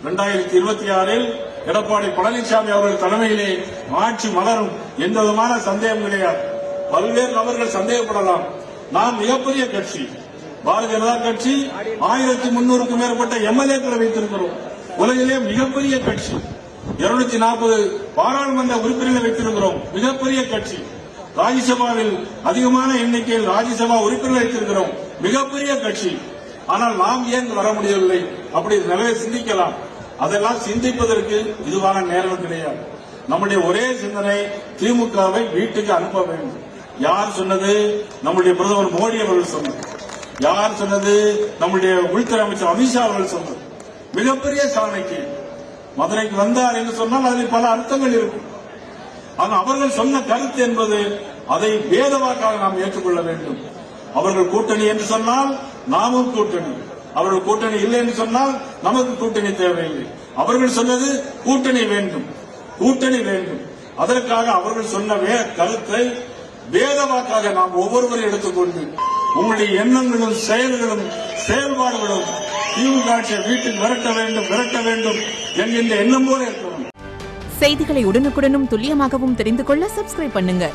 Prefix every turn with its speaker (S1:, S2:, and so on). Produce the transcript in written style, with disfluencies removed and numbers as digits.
S1: 2026 எடப்பாடி பழனிசாமி அவர்கள் தலைமையிலே ஆட்சி மலரும், எந்த விதமான சந்தேகம் கிடையாது. பல்வேறு நபர்கள் சந்தேகப்படலாம். நாம் மிகப்பெரிய கட்சி, பாரதிய ஜனதா கட்சி 1300க்கும் மேற்பட்ட எம்எல்ஏக்களை வைத்திருக்கிறோம். உலகிலே மிகப்பெரிய கட்சி, 240 பாராளுமன்ற உறுப்பினர்களை வைத்திருக்கிறோம். மிகப்பெரிய கட்சி. ராஜ்யசபாவில் அதிகமான எண்ணிக்கையில் ராஜ்யசபா உறுப்பினர்கள் வைத்திருக்கிறோம். மிகப்பெரிய கட்சி. ஆனால் நாம் ஏன் வர முடியவில்லை? அப்படி நிறைய சிந்திக்கலாம். அதெல்லாம் சிந்திப்பதற்கு இதுவான நேரம் கிடையாது. நம்முடைய ஒரே சிந்தனை திமுகவை வீட்டுக்கு அனுப்ப வேண்டும். யார் சொன்னது? நம்முடைய பிரதமர் மோடி அவர்கள் சொன்னது. யார் சொன்னது? நம்முடைய உள்துறை அமைச்சர் அமித்ஷா அவர்கள் சொன்னது. மிகப்பெரிய சாதனைக்கு மதுரைக்கு வந்தார் என்று சொன்னால் அதில் பல அர்த்தங்கள் இருக்கும். ஆனால் அவர்கள் சொன்ன கருத்து என்பது அதை வேதவாக்காக நாம் ஏற்றுக்கொள்ள வேண்டும். அவர்கள் கூட்டணி என்று சொன்னால் நாமும் கூட்டணி, அவர்கள் கூட்டணி இல்லை என்று சொன்னால் நமக்கு கூட்டணி தேவையில்லை. அவர்கள் சொன்னது கூட்டணி வேண்டும், கூட்டணி வேண்டும். அதற்காக அவர்கள் சொன்ன கருத்தை வேதவாக்காக நாம் ஒவ்வொருவரும் எடுத்துக்கொண்டு உங்களுடைய எண்ணங்களும் செயல்களும் செயல்பாடுகளும் திமுக ஆட்சியை வீட்டுக்கு விரட்ட வேண்டும் என்கின்ற எண்ணம் போல இருக்கணும்.
S2: செய்திகளை உடனுக்குடனும் துல்லியமாகவும் தெரிந்து கொள்ள சப்ஸ்கிரைப் பண்ணுங்க.